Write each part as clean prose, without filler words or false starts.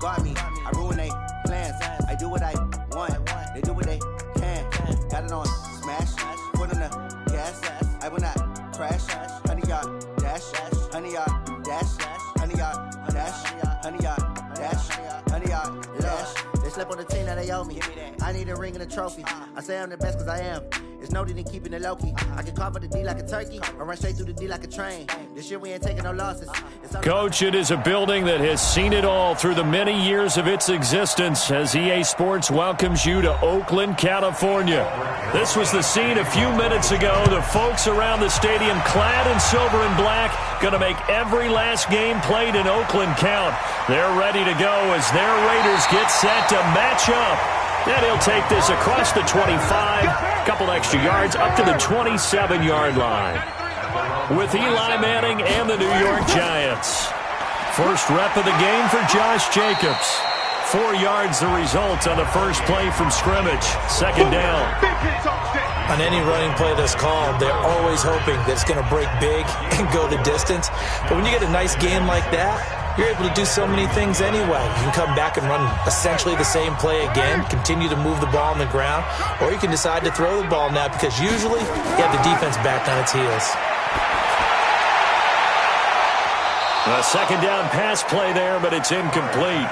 guard me. I ruin they plans. I do what I want. They do what they can. Got it on smash. Put on the gas. I will not crash. 100-yard dash. 100-yard dash. 100-yard dash. 100-yard dash. 100-yard dash. They slept on the team that they owe me. I need a ring and a trophy. I say I'm the best because I am. It's no need in keeping it low-key. I can carve up the D like a turkey or run straight through the D like a train. This year we ain't taking no losses. Coach, it is a building that has seen it all through the many years of its existence as EA Sports welcomes you to Oakland, California. This was the scene a few minutes ago. The folks around the stadium clad in silver and black going to make every last game played in Oakland count. They're ready to go as their Raiders get set to match up. Then he'll take this across the 25, couple extra yards up to the 27-yard line. With Eli Manning and the New York Giants. First rep of the game for Josh Jacobs. 4 yards the result on the first play from scrimmage. Second down. On any running play that's called, they're always hoping that it's going to break big and go the distance. But when you get a nice game like that, you're able to do so many things anyway. You can come back and run essentially the same play again, continue to move the ball on the ground, or you can decide to throw the ball now because usually you have the defense back on its heels. A second down pass play there, but it's incomplete.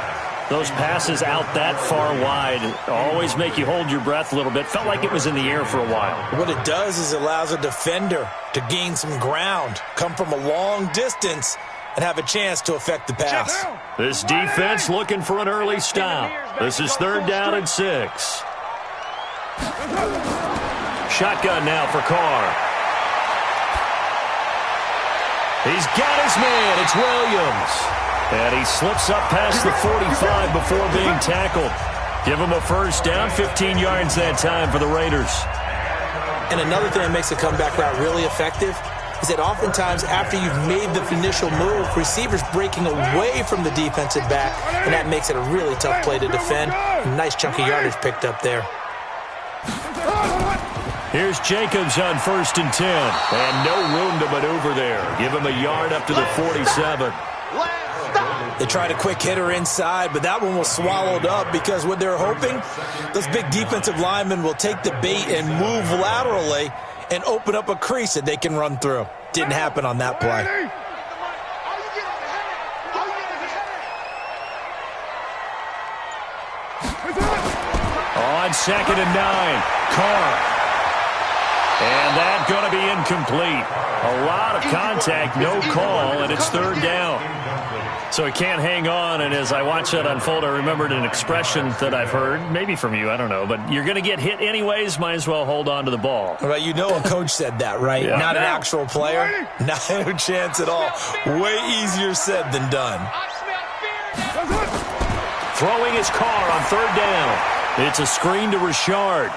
Those passes out that far wide always make you hold your breath a little bit. Felt like it was in the air for a while. What it does is it allows a defender to gain some ground, come from a long distance, and have a chance to affect the pass. This defense looking for an early stop. This is third down and 6. Shotgun now for Carr. He's got his man. It's Williams. And he slips up past the 45 before being tackled. Give him a first down, 15 yards that time for the Raiders. And another thing that makes the comeback route really effective is that oftentimes after you've made the initial move, receivers breaking away from the defensive back, and that makes it a really tough play to defend. A nice chunk of yardage picked up there. Here's Jacobs on 1st and 10, and no room to maneuver there. Give him a yard up to the 47. They tried a quick hitter inside, but that one was swallowed up because what they're hoping, those big defensive linemen will take the bait and move laterally and open up a crease that they can run through. Didn't happen on that play. On 2nd and 9, Carr. And that's going to be incomplete. A lot of contact, no call, and it's third down. So he can't hang on, and as I watch that unfold, I remembered an expression that I've heard, maybe from you, I don't know, but you're going to get hit anyways, might as well hold on to the ball. Well, you know a coach said that, right? Yeah. Not an actual player. Not a chance at all. Way easier said than done. Throwing his Carr on third down. It's a screen to Richard.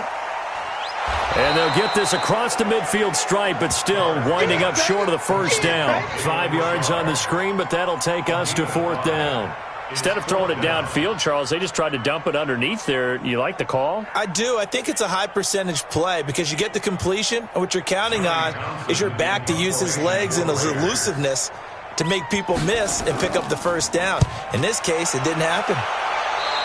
And they'll get this across the midfield stripe, but still winding up short of the first down. 5 yards on the screen, but that'll take us to fourth down. Instead of throwing it downfield, Charles, they just tried to dump it underneath there. You like the call? I do. I think it's a high percentage play because you get the completion, and what you're counting on is your back to use his legs and his elusiveness to make people miss and pick up the first down. In this case, it didn't happen.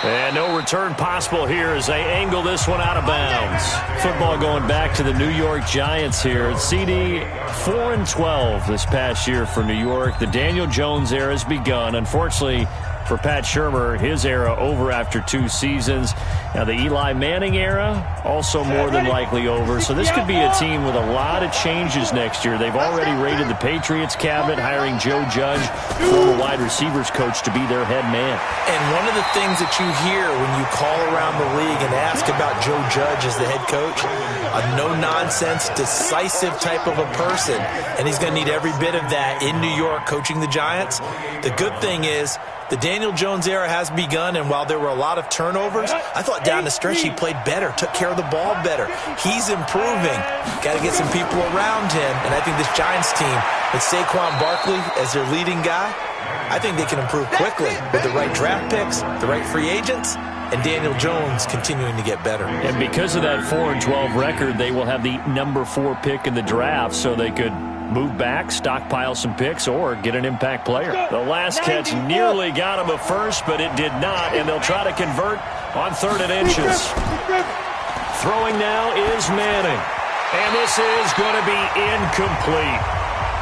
And no return possible here as they angle this one out of bounds. Football going back to the New York Giants here. CD 4-12 this past year for New York. The Daniel Jones era has begun. Unfortunately for Pat Shurmur, his era over after 2 seasons. Now the Eli Manning era also more than likely over. So this could be a team with a lot of changes next year. They've already raided the Patriots cabinet, hiring Joe Judge, former wide receivers coach, to be their head man. And one of the things that you hear when you call around the league and ask about Joe Judge as the head coach, a no-nonsense, decisive type of a person. And he's going to need every bit of that in New York coaching the Giants. The good thing is the Daniel Jones era has begun, and while there were a lot of turnovers, I thought down the stretch he played better, took care of the ball better. He's improving. Got to get some people around him, and I think this Giants team, with Saquon Barkley as their leading guy, I think they can improve quickly with the right draft picks, the right free agents, and Daniel Jones continuing to get better. And because of that 4-12 record, they will have the number 4 pick in the draft, so they could move back, stockpile some picks, or get an impact player. The last catch nearly got him a first, but it did not, and they'll try to convert on 3rd and inches. Throwing now is Manning, and this is going to be incomplete.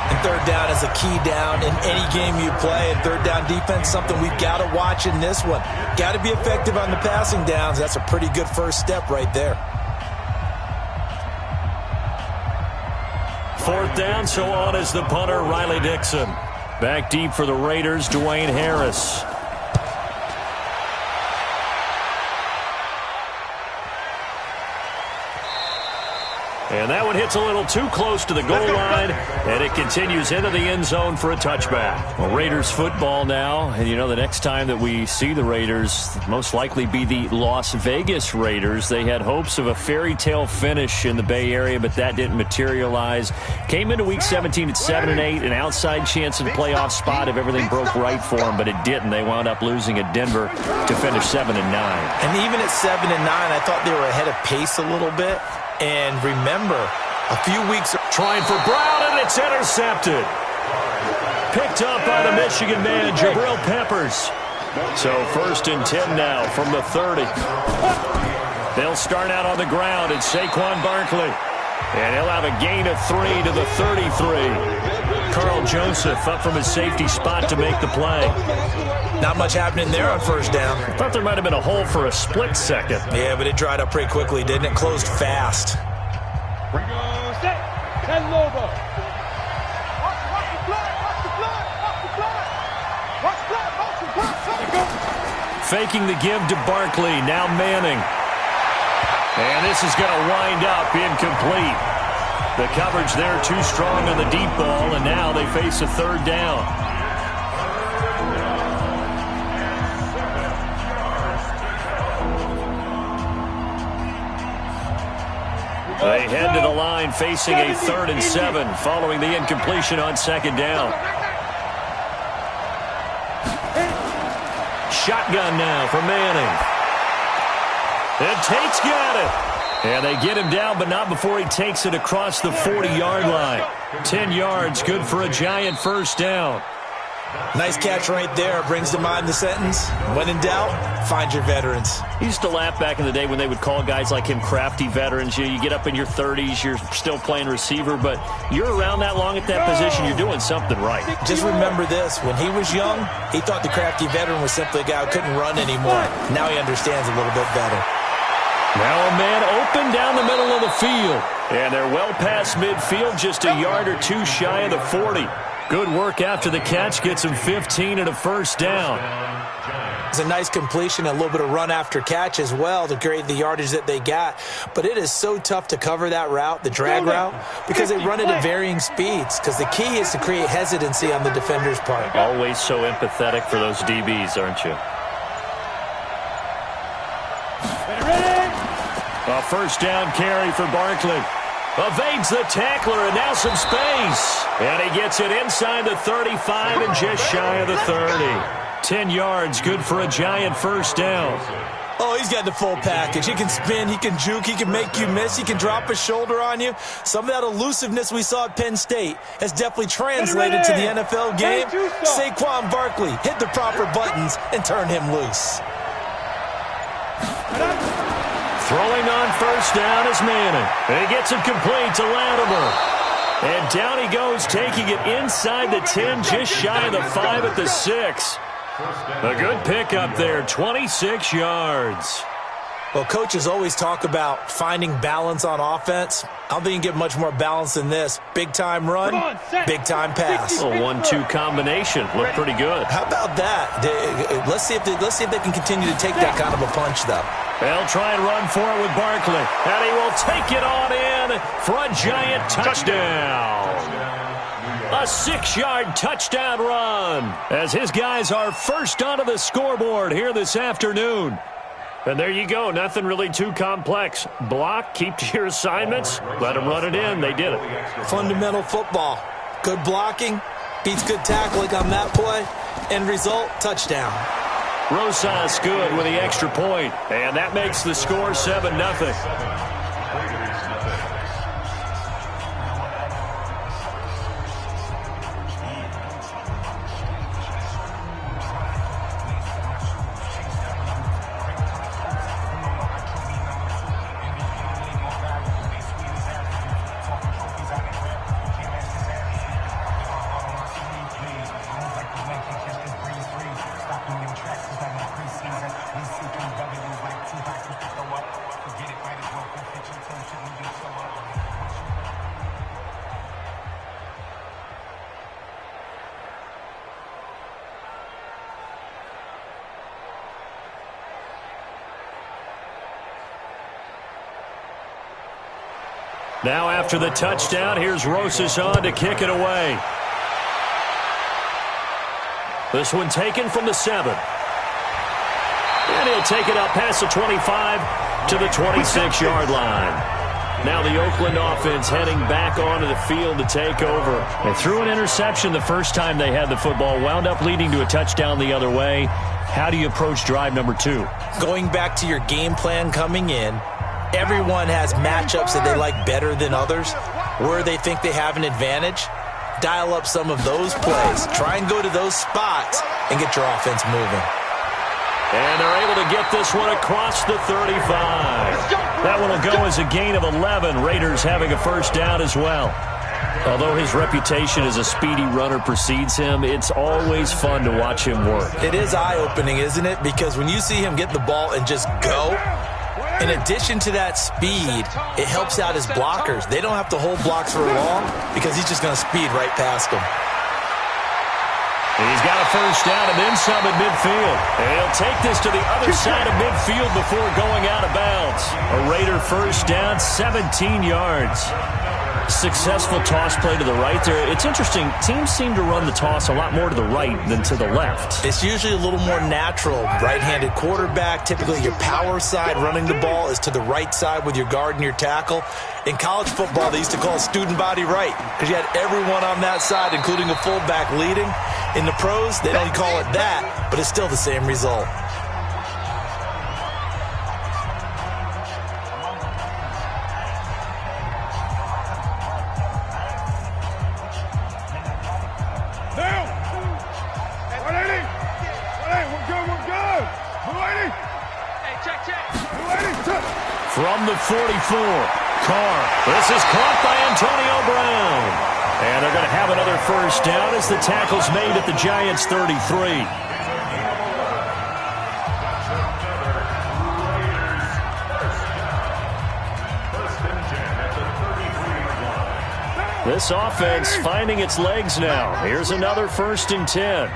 And 3rd down is a key down in any game you play, and 3rd down defense, something we've got to watch in this one. Got to be effective on the passing downs. That's a pretty good first step right there. 4th down, so on is the punter, Riley Dixon. Back deep for the Raiders, Dwayne Harris. And that one hits a little too close to the goal line, and it continues into the end zone for a touchback. Well, Raiders football now, and you know the next time that we see the Raiders, most likely be the Las Vegas Raiders. They had hopes of a fairy tale finish in the Bay Area, but that didn't materialize. Came into Week 17 at 7-8, an outside chance at a playoff spot if everything broke right for them, but it didn't. They wound up losing at Denver to finish 7-9. And even at 7-9, I thought they were ahead of pace a little bit. And remember, a few weeks... Trying for Brown, and it's intercepted. Picked up by the Michigan man, Jabril Peppers. So 1st and 10 now from the 30. They'll start out on the ground. It's Saquon Barkley. And he'll have a gain of 3 to the 33. Carl Joseph up from his safety spot to make the play. Not much happening there on 1st down. I thought there might have been a hole for a split second. Yeah, but it dried up pretty quickly, didn't it? Closed fast. Faking the give to Barkley. Now Manning. And this is going to wind up incomplete. The coverage there too strong on the deep ball, and now they face a 3rd down. They head to the line facing a 3rd and 7 following the incompletion on 2nd down. Shotgun now for Manning. And Tate's got it. And they get him down, but not before he takes it across the 40-yard line. 10 yards, good for a Giant 1st down. Nice catch right there. Brings to mind the sentence, when in doubt, find your veterans. He used to laugh back in the day when they would call guys like him crafty veterans. You get up in your 30s, you're still playing receiver, but you're around that long at that position, you're doing something right. Just remember this. When he was young, he thought the crafty veteran was simply a guy who couldn't run anymore. Now he understands a little bit better. Now a man open down the middle of the field. And they're well past midfield, just a yard or two shy of the 40. Good work after the catch, gets him 15 and a 1st down. It's a nice completion, a little bit of run after catch as well to create the yardage that they got. But it is so tough to cover that route, the drag route, because they run it at varying speeds. Because the key is to create hesitancy on the defender's part. Always so empathetic for those DBs, aren't you? A 1st down carry for Barkley. Evades the tackler, and now some space. And he gets it inside the 35 and just shy of the 30. 10 yards, good for a Giant 1st down. Oh, he's got the full package. He can spin, he can juke, he can make you miss, he can drop a shoulder on you. Some of that elusiveness we saw at Penn State has definitely translated to the NFL game. Saquon Barkley hit the proper buttons and turn him loose. Throwing on 1st down is Manning. And he gets it complete to Latimer. And down he goes, taking it inside the 10, just shy of the 5 at the 6. A good pickup there, 26 yards. Well, coaches always talk about finding balance on offense. I don't think you can get much more balance than this. Big-time run, big-time pass. A 1-2 combination. Looked pretty good. How about that? Let's see if they can continue to take that kind of a punch, though. They'll try and run for it with Barkley. And he will take it on in for a Giant touchdown. A 6-yard touchdown run as his guys are first onto the scoreboard here this afternoon. And there you go. Nothing really too complex. Block, keep to your assignments, let them run it in. They did it. Fundamental football. Good blocking, beats good tackling on that play. End result, touchdown. Rosas good with the extra point, and that makes the score 7-0. Now after the touchdown, here's Rosas on to kick it away. This one taken from the 7. And he'll take it up past the 25 to the 26-yard line. Now the Oakland offense heading back onto the field to take over. They threw an interception the first time they had the football, wound up leading to a touchdown the other way. How do you approach drive number 2? Going back to your game plan coming in, everyone has matchups that they like better than others, where they think they have an advantage. Dial up some of those plays. Try and go to those spots and get your offense moving. And they're able to get this one across the 35. That one will go as a gain of 11. Raiders having a first down as well. Although his reputation as a speedy runner precedes him, it's always fun to watch him work. It is eye-opening, isn't it? Because when you see him get the ball and just go, in addition to that speed, it helps out his blockers. They don't have to hold blocks for long because he's just going to speed right past them. He's got a first down and then some at midfield. And he'll take this to the other side of midfield before going out of bounds. A Raider first down, 17 yards. Successful toss play to the right there. It's interesting. Teams seem to run the toss a lot more to the right than to the left. It's usually a little more natural. Right-handed quarterback, typically your power side running the ball is to the right side with your guard and your tackle. In college football, they used to call it student body right because you had everyone on that side, including a fullback leading. In the pros, they don't call it that, but it's still the same result. From the 44, Carr. This is caught by Antonio Brown. And they're going to have another first down as the tackle's made at the Giants' 33. This offense finding its legs now. Here's another 1st and 10.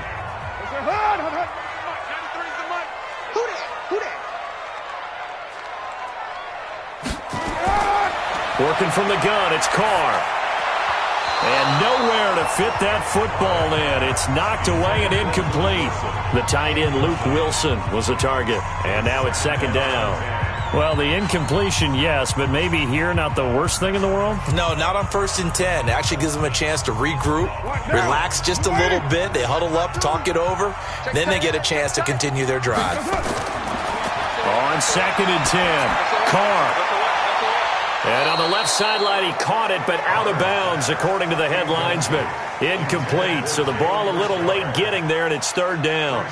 Working from the gun, it's Carr. And nowhere to fit that football in. It's knocked away and incomplete. The tight end, Luke Wilson, was the target. And now it's 2nd down. Well, the incompletion, yes, but maybe here not the worst thing in the world? No, not on 1st and 10. It actually gives them a chance to regroup, relax just a little bit. They huddle up, talk it over. Then they get a chance to continue their drive. On 2nd and 10, Carr. And on the left sideline, he caught it, but out of bounds, according to the head linesman. Incomplete, so the ball a little late getting there, and it's 3rd down.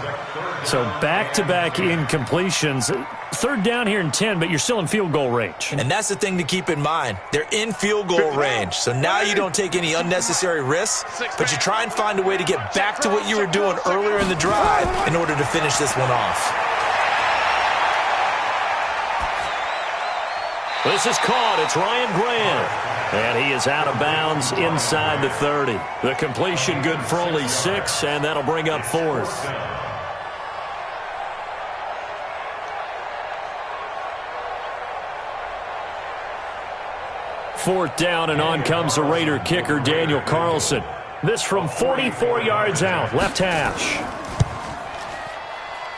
So back-to-back incompletions. 3rd down here in 10, but you're still in field goal range. And that's the thing to keep in mind. They're in field goal range, so now you don't take any unnecessary risks, but you try and find a way to get back to what you were doing earlier in the drive in order to finish this one off. This is caught. It's Ryan Grant. And he is out of bounds inside the 30. The completion good for only 6, and that'll bring up 4th. Fourth down, and on comes the Raider kicker, Daniel Carlson. This from 44 yards out, left hash.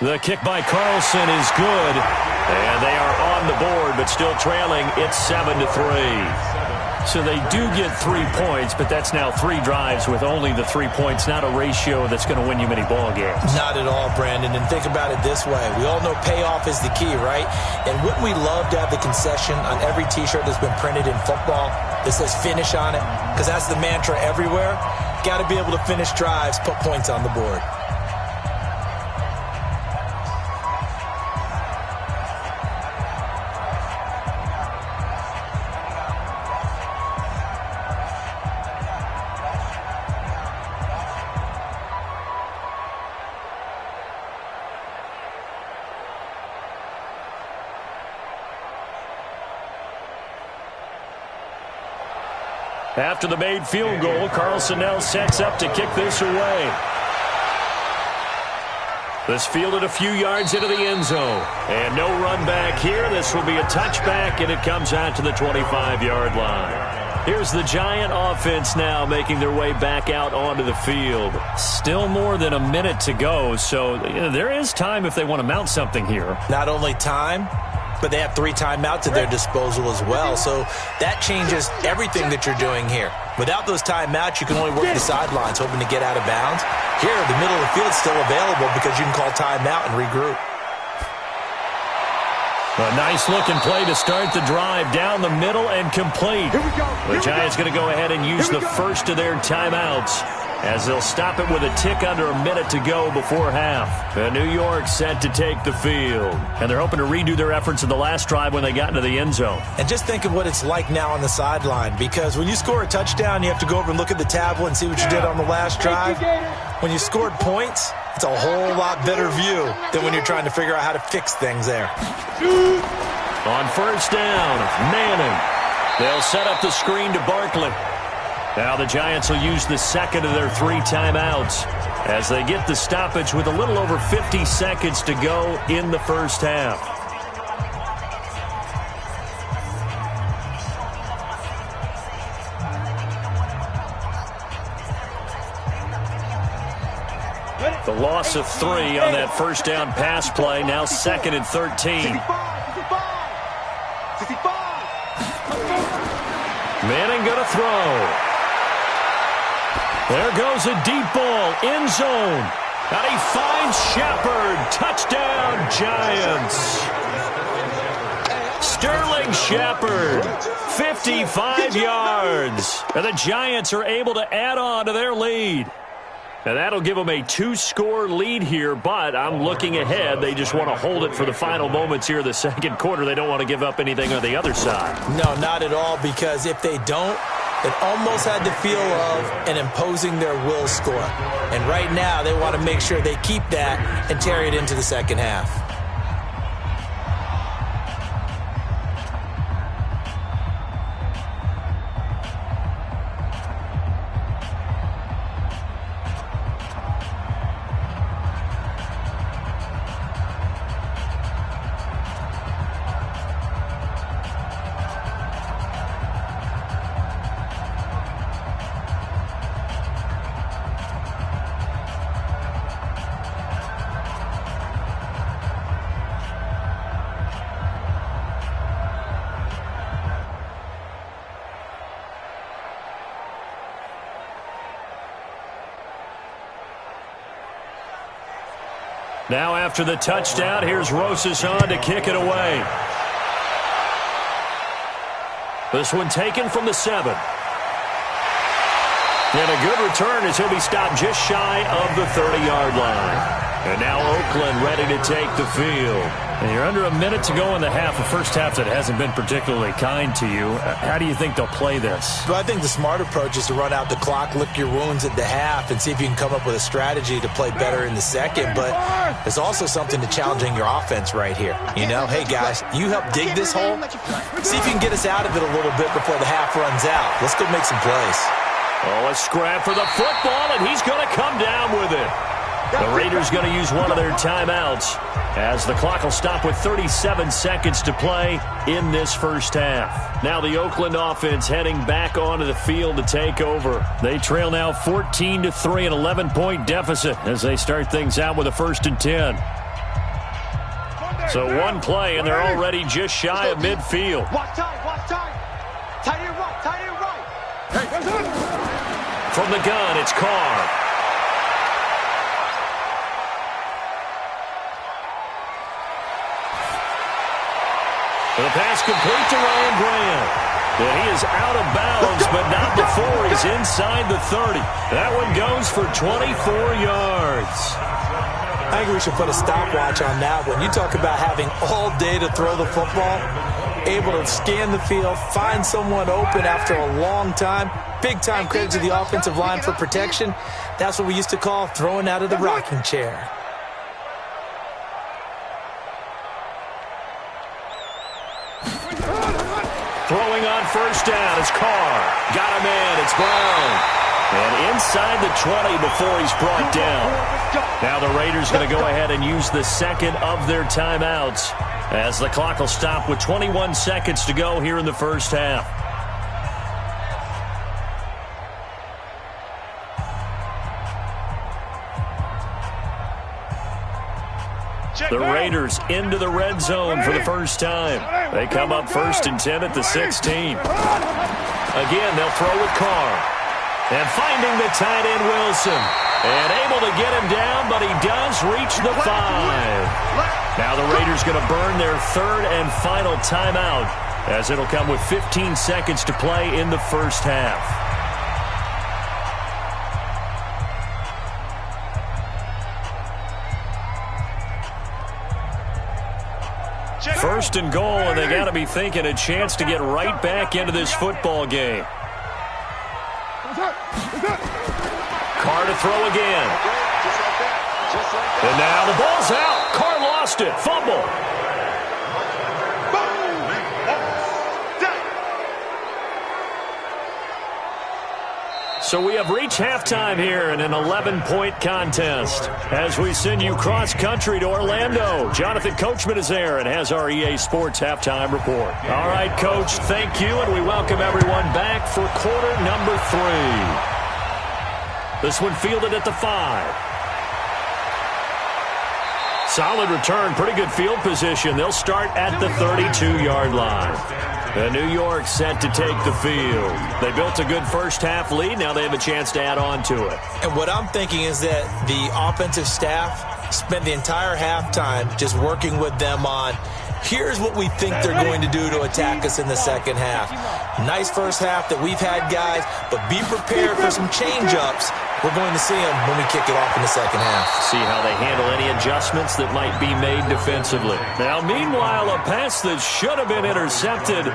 The kick by Carlson is good, and they are on the board, but still trailing. It's 7-3. So they do get 3 points, but that's now 3 drives with only the 3 points, not a ratio that's going to win you many ball games. Not at all, Brandon, and think about it this way. We all know payoff is the key, right? And wouldn't we love to have the concession on every T-shirt that's been printed in football that says finish on it? Because that's the mantra everywhere. Got to be able to finish drives, put points on the board. After the made field goal, Carlson now sets up to kick this away. This fielded a few yards into the end zone. And no run back here. This will be a touchback, and it comes out to the 25-yard line. Here's the Giant offense now making their way back out onto the field. Still more than a minute to go, so there is time if they want to mount something here. Not only time, but they have 3 timeouts at their disposal as well, so that changes everything that you're doing here. Without those timeouts, you can only work the sidelines, hoping to get out of bounds. Here, the middle of the field is still available because you can call timeout and regroup. A nice-looking play to start the drive down the middle and complete. The Giants going to go ahead and use the first of their timeouts as they'll stop it with a tick under a minute to go before half. New York set to take the field. And they're hoping to redo their efforts in the last drive when they got into the end zone. And just think of what it's like now on the sideline, because when you score a touchdown, you have to go over and look at the tablet and see what you did on the last drive. When you scored points, it's a whole lot better view than when you're trying to figure out how to fix things there. On first down, Manning. They'll set up the screen to Barkley. Now the Giants will use the second of their 3 timeouts as they get the stoppage with a little over 50 seconds to go in the first half. The loss of 3 on that first down pass play, now 2nd and 13. Manning going to throw. There goes a deep ball, end zone. And he finds Shepard. Touchdown, Giants. Sterling Shepard, 55 yards. And the Giants are able to add on to their lead. And that'll give them a 2-score lead here, but I'm looking ahead. They just want to hold it for the final moments here of the second quarter. They don't want to give up anything on the other side. No, not at all, because if they don't, it almost had the feel of an imposing their will score. And right now, they want to make sure they keep that and carry it into the second half. Now after the touchdown, here's Rosas on to kick it away. This one taken from the 7. And a good return as he'll be stopped just shy of the 30-yard line. And now Oakland ready to take the field. And you're under a minute to go in the half, a first half that hasn't been particularly kind to you. How do you think they'll play this? Well, I think the smart approach is to run out the clock, lick your wounds at the half, and see if you can come up with a strategy to play better in the second. But there's also something to challenging your offense right here. You know, hey, guys, you help dig this hole. See if you can get us out of it a little bit before the half runs out. Let's go make some plays. Oh, a scrap for the football, and he's going to come down with it. The Raiders going to use one of their timeouts as the clock will stop with 37 seconds to play in this first half. Now the Oakland offense heading back onto the field to take over. They trail now 14-3, an 11-point deficit as they start things out with a 1st and 10. So one play, and they're already just shy of midfield. Watch time. Tight end right. From the gun, it's Carr. The pass complete to Ryan Grant. And he is out of bounds, but not before he's inside the 30. That one goes for 24 yards. I think we should put a stopwatch on that one. You talk about having all day to throw the football, able to scan the field, find someone open after a long time. Big-time credit to the offensive line for protection. That's what we used to call throwing out of the rocking chair. Throwing on first down is Carr. Got a man. It's Brown. And inside the 20 before he's brought down. Now the Raiders going to go ahead and use the second of their timeouts as the clock will stop with 21 seconds to go here in the first half. The Raiders into the red zone for the first time. They come up 1st and 10 at the 16. Again, they'll throw with Carr. And finding the tight end, Wilson. And able to get him down, but he does reach the 5. Now the Raiders going to burn their third and final timeout as it'll come with 15 seconds to play in the first half. First and goal, and they got to be thinking a chance to get right back into this football game. Carr to throw again. And now the ball's out. Carr lost it. Fumble. So we have reached halftime here in an 11-point contest. As we send you cross-country to Orlando, Jonathan Coachman is there and has our EA Sports halftime report. All right, Coach, thank you, and we welcome everyone back for quarter number 3. This one fielded at the 5. Solid return, pretty good field position. They'll start at the 32-yard line. And New York set to take the field. They built a good first-half lead. Now they have a chance to add on to it. And what I'm thinking is that the offensive staff spent the entire halftime just working with them on, here's what we think they're going to do to attack us in the second half. Nice first half that we've had, guys, but be prepared for some change-ups. We're going to see them when we kick it off in the second half. See how they handle any adjustments that might be made defensively. Now, meanwhile, a pass that should have been intercepted,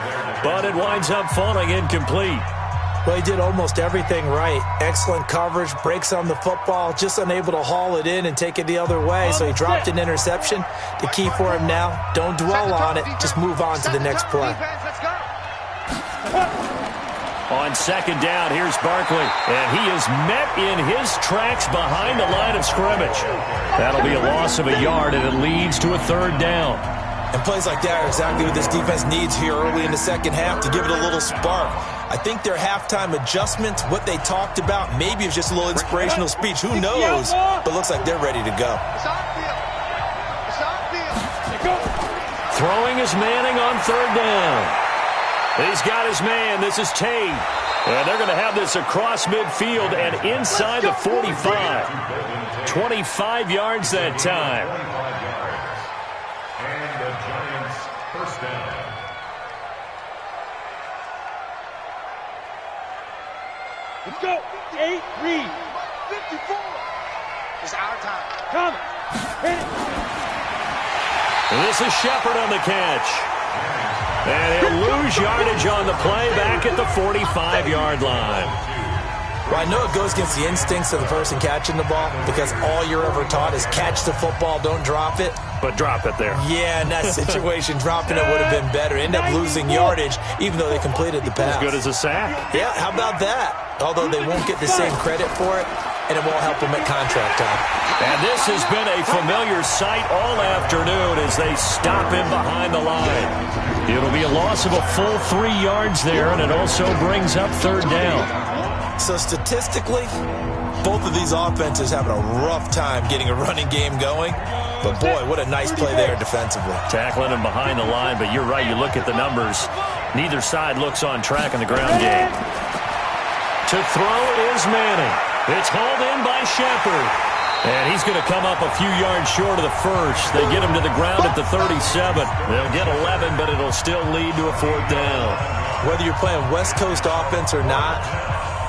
but it winds up falling incomplete. Well, he did almost everything right. Excellent coverage, breaks on the football, just unable to haul it in and take it the other way. So he dropped an interception. The key for him now, don't dwell on it. Just move on to the next play. On second down, here's Barkley, and he is met in his tracks behind the line of scrimmage. That'll be a loss of a yard, and it leads to a third down. And plays like that are exactly what this defense needs here early in the second half to give it a little spark. I think their halftime adjustments, what they talked about, maybe it's just a little inspirational speech. Who knows? But looks like they're ready to go. Throwing is Manning on third down. He's got his man. This is Tate. And they're going to have this across midfield and inside the 45. 25 yards that time. And the Giants first down. Let's go. 8, read. 54. It's our time. Come. Hit it. And this is Shepard on the catch. And he'll lose yardage on the play back at the 45-yard line. Well, I know it goes against the instincts of the person catching the ball because all you're ever taught is catch the football, don't drop it. But drop it there. Yeah, in that situation, dropping it would have been better. End up losing yardage, even though they completed the pass. As good as a sack. Yeah, how about that? Although they won't get the same credit for it, and it won't help them at contract time. And this has been a familiar sight all afternoon as they stop him behind the line. It'll be a loss of a full 3 yards there, and it also brings up third down. So statistically, both of these offenses having a rough time getting a running game going. But, boy, what a nice play there defensively. Tackling him behind the line, but you're right. You look at the numbers. Neither side looks on track in the ground game. To throw is Manning. It's hauled in by Shepard. And he's going to come up a few yards short of the first. They get him to the ground at the 37. They'll get 11, but it'll still lead to a fourth down. Whether you're playing West Coast offense or not,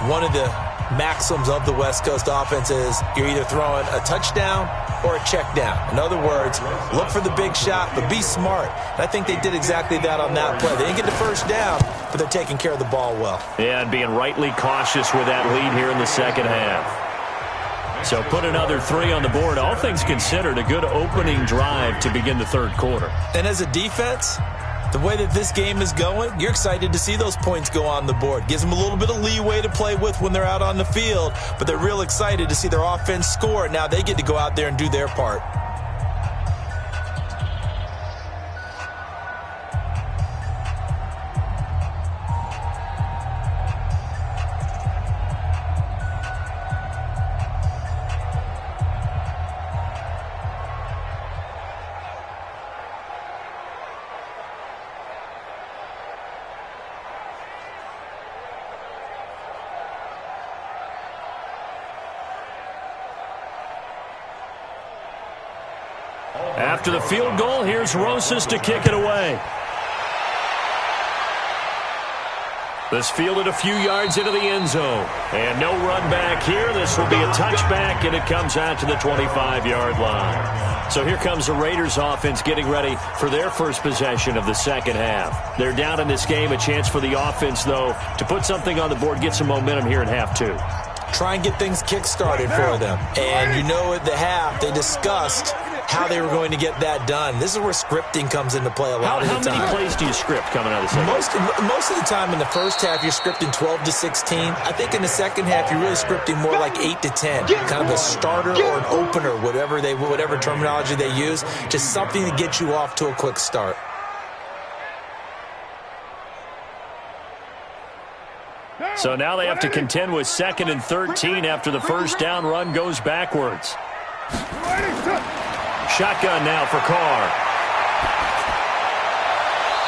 one of the maxims of the West Coast offense is you're either throwing a touchdown or a check down. In other words, look for the big shot, but be smart. And I think they did exactly that on that play. They didn't get the first down, but they're taking care of the ball well. Yeah, and being rightly cautious with that lead here in the second half. So put another 3 on the board. All things considered, a good opening drive to begin the third quarter. And as a defense, The way that this game is going, you're excited to see those points go on the board. Gives them a little bit of leeway to play with when they're out on the field, but they're real excited to see their offense score. Now they get to go out there and do their part. After the field goal, here's Rosas to kick it away. This fielded a few yards into the end zone. And no run back here. This will be a touchback, and it comes out to the 25-yard line. So here comes the Raiders offense getting ready for their first possession of the second half. They're down in this game. A chance for the offense, though, to put something on the board, get some momentum here in half two. Try and get things kick-started for them. And you know at the half, they discussed how they were going to get that done. This is where scripting comes into play a lot of the time. How many plays do you script coming out of the second half? Most of the time in the first half, you're scripting 12 to 16. I think in the second half, you're really scripting more like 8 to 10. Kind of a starter or an opener, whatever terminology they use. Just something to get you off to a quick start. So now they have to contend with 2nd and 13 after the first down run goes backwards. Shotgun now for Carr.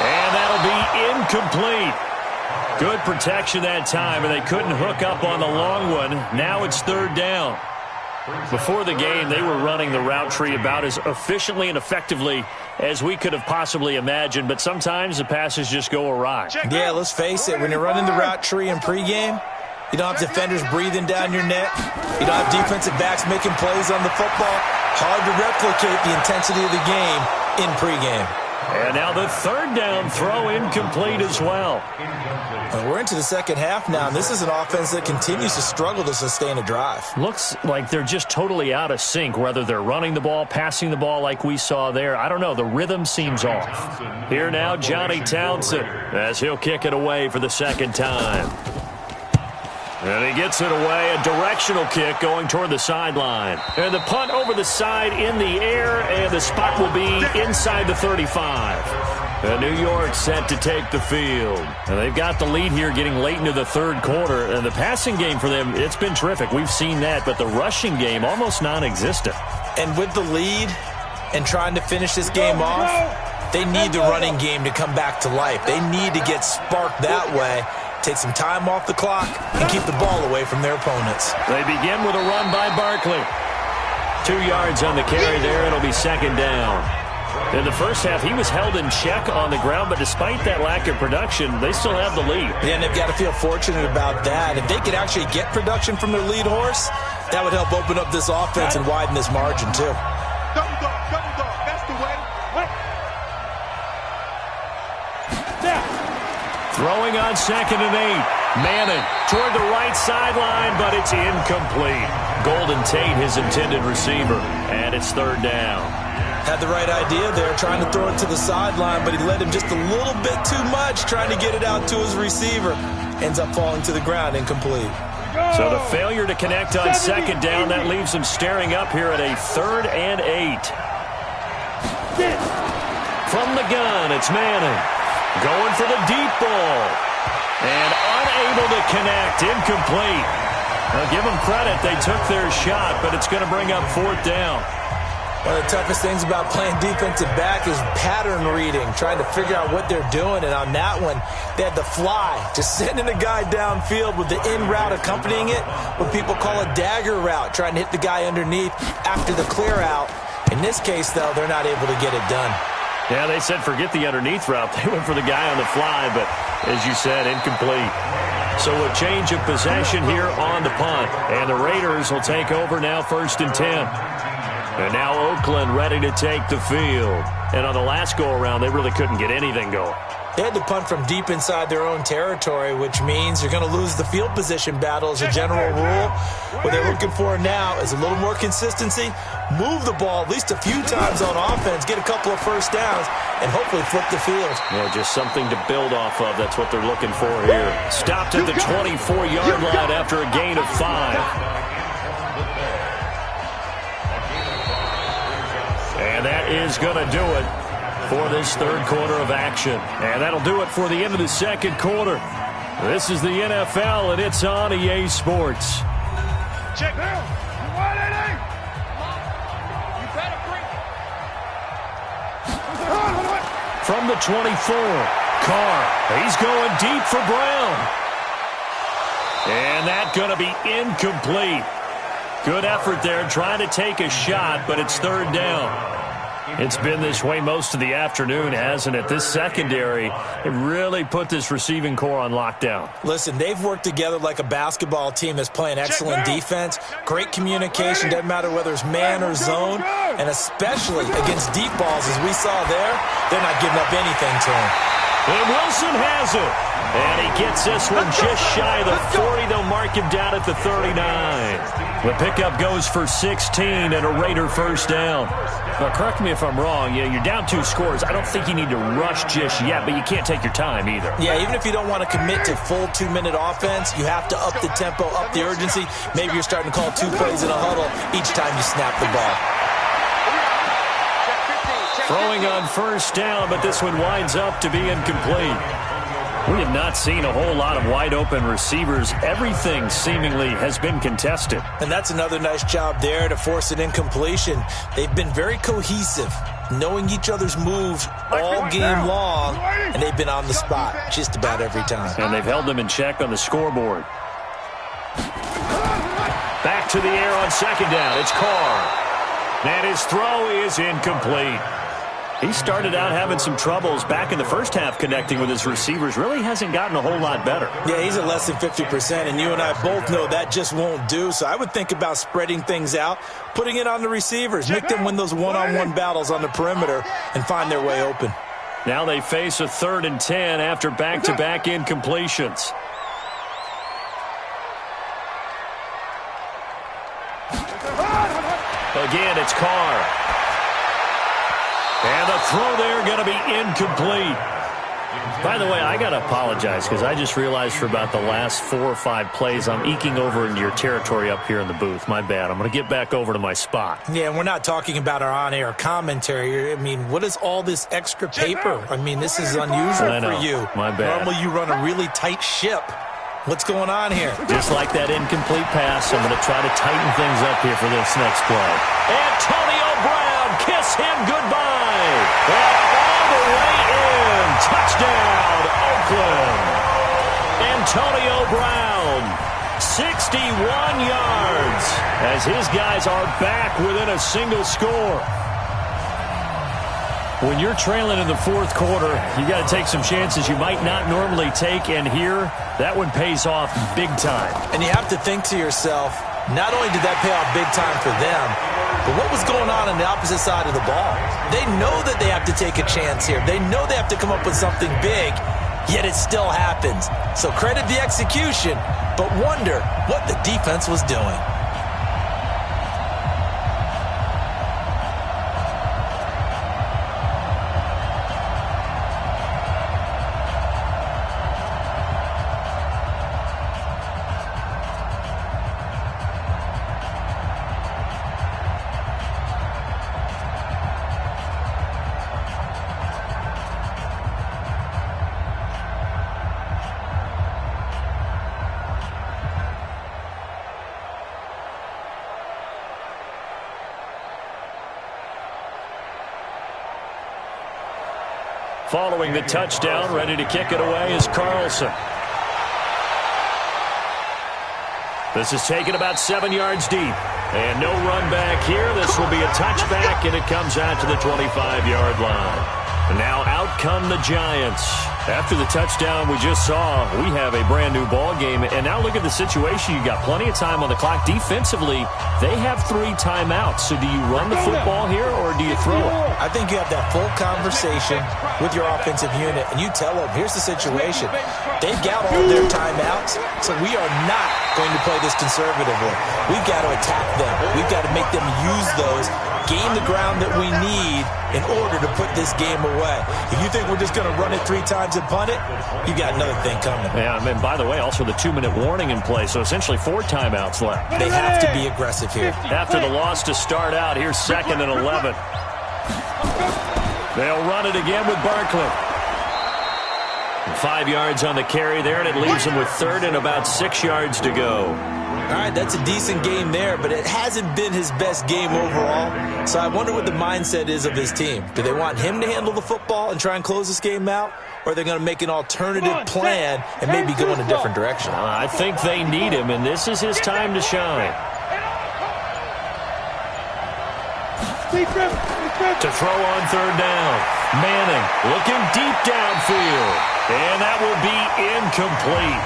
And that'll be incomplete. Good protection that time, and they couldn't hook up on the long one. Now it's 3rd down. Before the game, they were running the route tree about as efficiently and effectively as we could have possibly imagined, but sometimes the passes just go awry. Yeah, let's face it. When you're running the route tree in pregame, you don't have defenders breathing down your neck. You don't have defensive backs making plays on the football. Hard to replicate the intensity of the game in pregame. And now the 3rd down throw incomplete as well. We're into the second half now, and this is an offense that continues to struggle to sustain a drive. Looks like they're just totally out of sync, whether they're running the ball, passing the ball like we saw there. I don't know. The rhythm seems off. Here now, Johnny Townsend, as he'll kick it away for the 2nd time. And he gets it away, a directional kick going toward the sideline. And the punt over the side in the air, and the spot will be inside the 35. And New York set to take the field. And they've got the lead here getting late into the 3rd quarter. And the passing game for them, it's been terrific. We've seen that, but the rushing game almost non-existent. And with the lead and trying to finish this game off, they need the running game to come back to life. They need to get sparked that way. Take some time off the clock and keep the ball away from their opponents. They begin with a run by Barkley. 2 yards on the carry there. It'll be 2nd down. In the first half, he was held in check on the ground, but despite that lack of production, they still have the lead. Yeah, and they've got to feel fortunate about that. If they could actually get production from their lead horse, that would help open up this offense and widen this margin, too. Double dog, that's the way. Throwing on 2nd and 8. Manning toward the right sideline, but it's incomplete. Golden Tate, his intended receiver, and it's 3rd down. Had the right idea there, trying to throw it to the sideline, but he led him just a little bit too much, trying to get it out to his receiver. Ends up falling to the ground, incomplete. So the failure to connect on 2nd down, that leaves them staring up here at a 3rd and 8. From the gun, it's Manning. Going for the deep ball. And unable to connect. Incomplete. I'll give them credit. They took their shot, but it's going to bring up 4th down. One of the toughest things about playing defensive back is pattern reading, trying to figure out what they're doing. And on that one, they had the fly, just sending a guy downfield with the in route accompanying it, what people call a dagger route, trying to hit the guy underneath after the clear out. In this case, though, they're not able to get it done. Yeah, they said forget the underneath route. They went for the guy on the fly, but as you said, incomplete. So a change of possession here on the punt. And the Raiders will take over now 1st and 10. And now Oakland ready to take the field. And on the last go-around, they really couldn't get anything going. They had to punt from deep inside their own territory, which means you're going to lose the field position battle as a general rule. What they're looking for now is a little more consistency, move the ball at least a few times on offense, get a couple of first downs, and hopefully flip the field. Yeah, just something to build off of. That's what they're looking for here. Stopped at the 24-yard line after a gain of 5. And that is going to do it for this third quarter of action. And that'll do it for the end of the second quarter. This is the NFL, and it's on EA Sports. Check now. You better bring it. From the 24, Carr. He's going deep for Brown. And that's going to be incomplete. Good effort there, trying to take a shot, but it's third down. It's been this way most of the afternoon, hasn't it? This secondary, it really put this receiving core on lockdown. Listen, they've worked together like a basketball team that's playing excellent defense. Great communication, doesn't matter whether it's man or zone. And especially against deep balls, as we saw there, they're not giving up anything to him. And Wilson has it. And he gets this one just shy of the 40. They'll mark him down at the 39. The pickup goes for 16 and a Raider first down. Now, correct me if I'm wrong. Yeah, you're down 2 scores. I don't think you need to rush just yet, but you can't take your time either. Yeah, even if you don't want to commit to full 2-minute offense, you have to up the tempo, up the urgency. Maybe you're starting to call 2 plays in a huddle each time you snap the ball. Throwing on first down, but this one winds up to be incomplete. We have not seen a whole lot of wide-open receivers. Everything seemingly has been contested. And that's another nice job there to force an incompletion. They've been very cohesive, knowing each other's moves all game long, and they've been on the spot just about every time. And they've held them in check on the scoreboard. Back to the air on second down. It's Carr. And his throw is incomplete. He started out having some troubles back in the first half connecting with his receivers. Really hasn't gotten a whole lot better. Yeah, he's at less than 50%, and you and I both know that just won't do. So I would think about spreading things out, putting it on the receivers, make them win those one-on-one battles on the perimeter, and find their way open. Now they face a 3rd and 10 after back-to-back incompletions. Again, it's Carr. And the throw there going to be incomplete. By the way, I got to apologize because I just realized for about the last 4 or 5 plays I'm eking over into your territory up here in the booth. My bad. I'm going to get back over to my spot. Yeah, and we're not talking about our on-air commentary. I mean, what is all this extra paper? I mean, this is unusual for you. My bad. Normally you run a really tight ship. What's going on here? Just like that incomplete pass, I'm going to try to tighten things up here for this next play. Antonio Brown, kiss him goodbye. And all the way in. Touchdown, Oakland. Antonio Brown, 61 yards as his guys are back within a single score. When you're trailing in the fourth quarter, you got to take some chances you might not normally take, and here, that one pays off big time. And you have to think to yourself, not only did that pay off big time for them, but what was going on the opposite side of the ball? They know that they have to take a chance here. They know they have to come up with something big, yet it still happens. So credit the execution, but wonder what the defense was doing. Following the touchdown, ready to kick it away is Carlson. This is taken about 7 yards deep. And no run back here. This will be a touchback, and it comes out to the 25-yard line. And now out come the Giants. After the touchdown we just saw, we have a brand new ball game. And now look at the situation. You got plenty of time on the clock. Defensively, they have 3 timeouts. So do you run the football here or do you throw it? I think you have that full conversation with your offensive unit, and you tell them, here's the situation. They've got all their timeouts, so we are not going to play this conservatively. We've got to attack them. We've got to make them use those, gain the ground that we need in order to put this game away. If you think we're just going to run it 3 times and punt it, you got another thing coming. Yeah, and by the way, also the 2-minute warning in play, so essentially 4 timeouts left. They have to be aggressive here. After the loss to start out, here's 2nd and 11. They'll run it again with Barkley. 5 yards on the carry there, and it leaves them with 3rd and about 6 yards to go. All right, that's a decent game there, but it hasn't been his best game overall. So I wonder what the mindset is of his team. Do they want him to handle the football and try and close this game out? Or are they going to make an alternative plan and maybe go in a different direction? I think they need him, and this is his time to shine. To throw on 3rd down. Manning looking deep downfield. And that will be incomplete.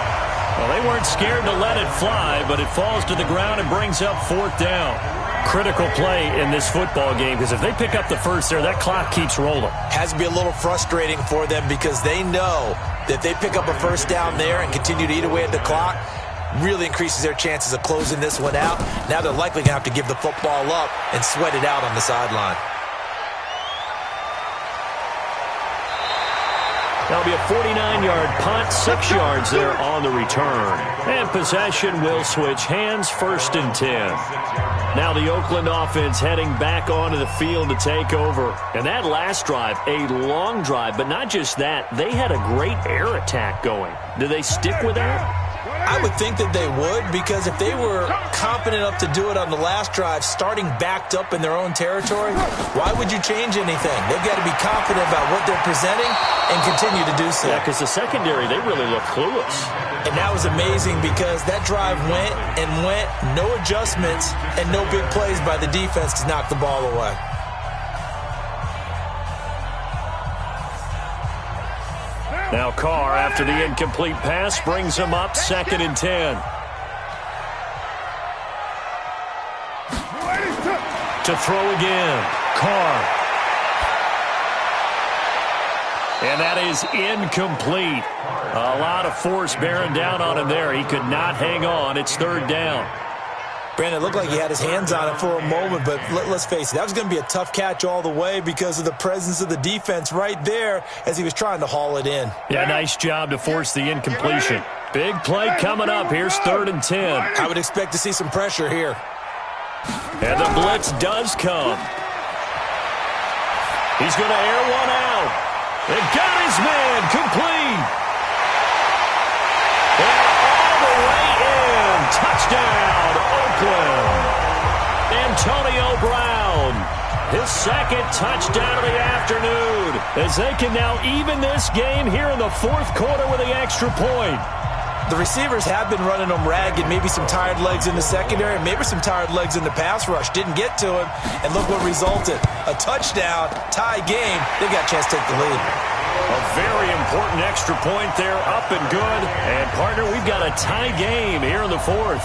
Well, they weren't scared to let it fly, but it falls to the ground and brings up 4th down. Critical play in this football game, because if they pick up the first there, that clock keeps rolling. Has to be a little frustrating for them because they know that if they pick up a 1st down there and continue to eat away at the clock, really increases their chances of closing this one out. Now they're likely going to have to give the football up and sweat it out on the sideline. That'll be a 49-yard punt, 6 yards there on the return. And possession will switch hands, 1st and 10. Now the Oakland offense heading back onto the field to take over. And that last drive, a long drive, but not just that. They had a great air attack going. Do they stick with that? I would think that they would, because if they were confident enough to do it on the last drive, starting backed up in their own territory, why would you change anything? They've got to be confident about what they're presenting and continue to do so. Yeah, because the secondary, they really look clueless. And that was amazing because that drive went and went, no adjustments and no big plays by the defense to knock the ball away. Now Carr, after the incomplete pass, brings him up 2nd and 10. To throw again, Carr. And that is incomplete. A lot of force bearing down on him there. He could not hang on. It's 3rd down. Brandon, it looked like he had his hands on it for a moment, but let's face it, that was going to be a tough catch all the way because of the presence of the defense right there as he was trying to haul it in. Yeah, nice job to force the incompletion. Big play coming up. Here's 3rd and 10. I would expect to see some pressure here. And the blitz does come. He's going to air one out. And got his man complete. And all the way in. Touchdown, Oakland. Antonio Brown. His 2nd touchdown of the afternoon. As they can now even this game here in the 4th quarter with the extra point. The receivers have been running them ragged. Maybe some tired legs in the secondary, maybe some tired legs in the pass rush. Didn't get to him, and look what resulted. A touchdown, tie game. They've got a chance to take the lead. A very important extra point there, up and good. And, partner, we've got a tie game here in the 4th.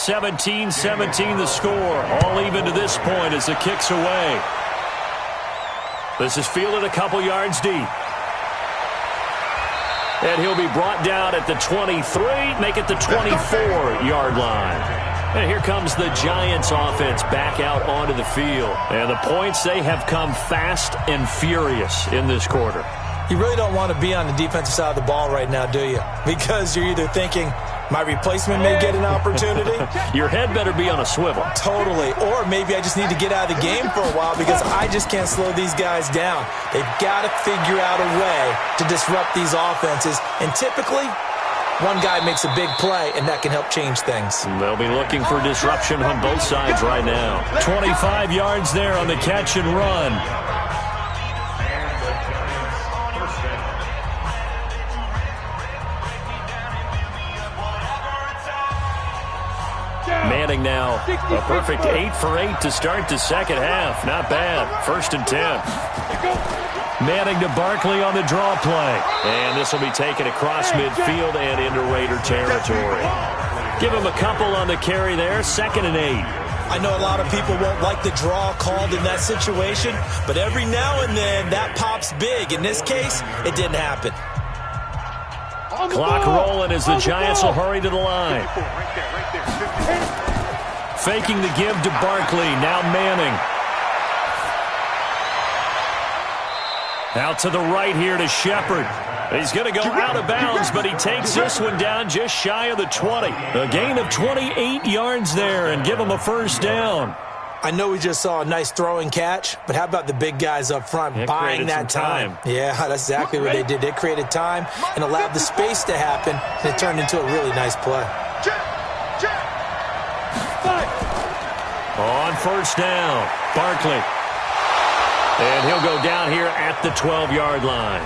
(17-17) the score. All even to this point as the kick's away. This is fielded a couple yards deep. And he'll be brought down at the 23, make it the 24-yard line. And here comes the Giants offense back out onto the field. And the points, they have come fast and furious in this quarter. You really don't want to be on the defensive side of the ball right now, do you? Because you're either thinking, my replacement may get an opportunity. Your head better be on a swivel. Totally. Or maybe I just need to get out of the game for a while because I just can't slow these guys down. They've got to figure out a way to disrupt these offenses. And typically, one guy makes a big play, and that can help change things. They'll be looking for disruption on both sides right now. 25 yards there on the catch and run. Manning now a perfect 8 for 8 to start the second half. Not bad. 1st and 10. Manning to Barkley on the draw play. And this will be taken across midfield and into Raider territory. Give him a couple on the carry there. 2nd and 8. I know a lot of people won't like the draw called in that situation, but every now and then that pops big. In this case, it didn't happen. Clock rolling as the Giants will hurry to the line. Faking the give to Barkley. Now Manning. Out to the right here to Shepard. He's going to go out of bounds, but he takes this one down just shy of the 20. A gain of 28 yards there and give him a 1st down. I know we just saw a nice throwing catch, but how about the big guys up front buying that time? Yeah, that's exactly what they did. They created time and allowed the space to happen, and it turned into a really nice play. On 1st down, Barkley. And he'll go down here at the 12-yard line.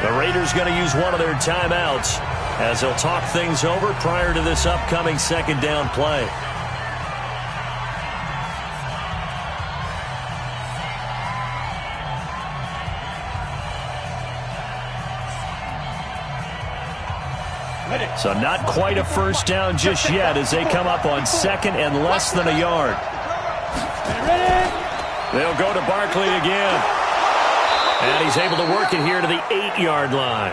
The Raiders going to use one of their timeouts as they'll talk things over prior to this upcoming 2nd down play. So not quite a 1st down just yet as they come up on 2nd and less than a yard. They'll go to Barkley again. And he's able to work it here to the 8-yard line.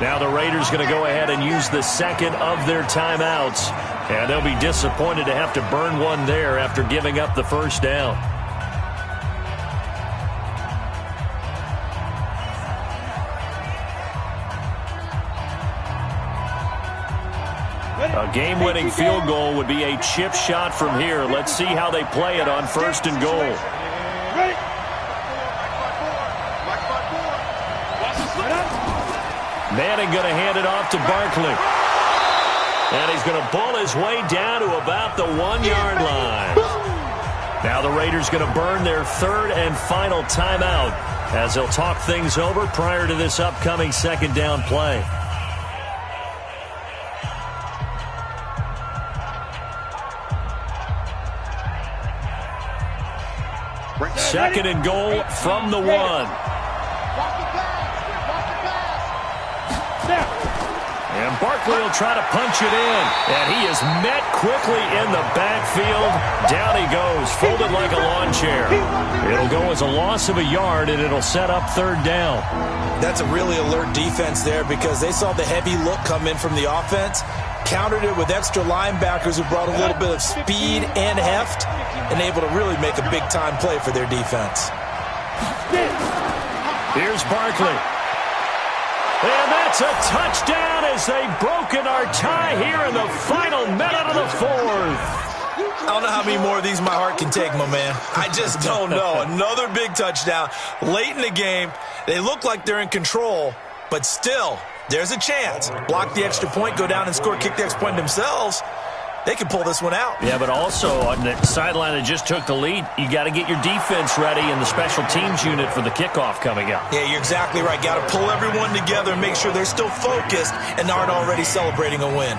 Now the Raiders going to go ahead and use the 2nd of their timeouts. And they'll be disappointed to have to burn one there after giving up the 1st down. A game-winning field goal would be a chip shot from here. Let's see how they play it on 1st and goal. Manning going to hand it off to Barkley. And he's going to bull his way down to about the 1-yard line. Now the Raiders going to burn their 3rd and final timeout as they'll talk things over prior to this upcoming 2nd down play. Second and goal from the 1. And Barkley will try to punch it in. And he is met quickly in the backfield. Down he goes, folded like a lawn chair. It'll go as a loss of a yard, and it'll set up 3rd down. That's a really alert defense there because they saw the heavy look come in from the offense, countered it with extra linebackers who brought a little bit of speed and heft, and able to really make a big-time play for their defense. Here's Barkley. And that's a touchdown as they've broken our tie here in the final minute of the 4th. I don't know how many more of these my heart can take, my man. I just don't know. Another big touchdown late in the game. They look like they're in control, but still, there's a chance. Block the extra point, go down and score, kick the extra point themselves. They can pull this one out. Yeah, but also on the sideline that just took the lead, you got to get your defense ready and the special teams unit for the kickoff coming up. Yeah, you're exactly right. Got to pull everyone together and make sure they're still focused and aren't already celebrating a win.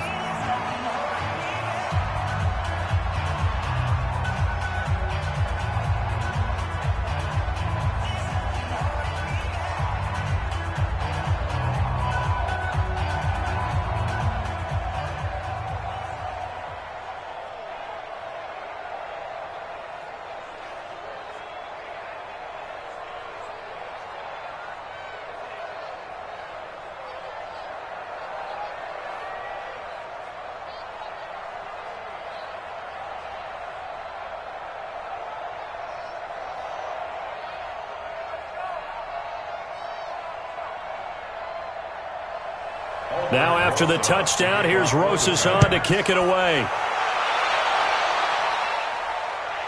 Now after the touchdown, here's Rosas on to kick it away.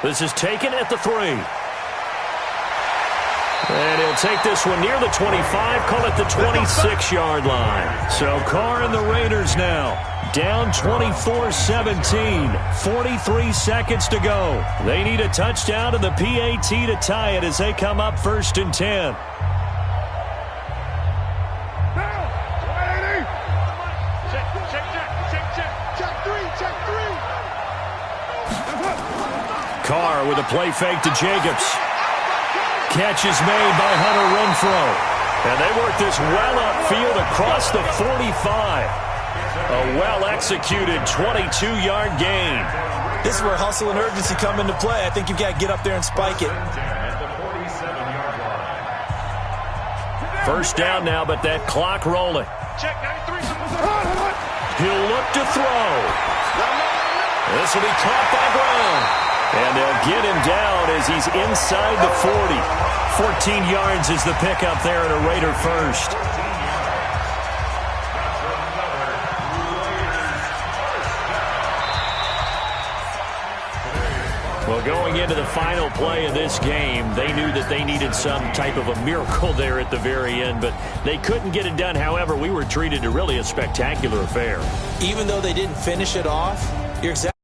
This is taken at the 3. And he'll take this one near the 25, call it the 26-yard line. So Carr and the Raiders now down 24-17, 43 seconds to go. They need a touchdown to the PAT to tie it as they come up 1st and 10. Carr with a play fake to Jacobs. Catch is made by Hunter Renfrow. And they work this well upfield across the 45. A well-executed 22-yard gain. This is where hustle and urgency come into play. I think you've got to get up there and spike it. First down now, but that clock rolling. He'll look to throw. This will be caught by Brown. And they'll get him down as he's inside the 40. 14 yards is the pickup there at a Raider first. Well, going into the final play of this game, they knew that they needed some type of a miracle there at the very end, but they couldn't get it done. However, we were treated to really a spectacular affair. Even though they didn't finish it off, you're exactly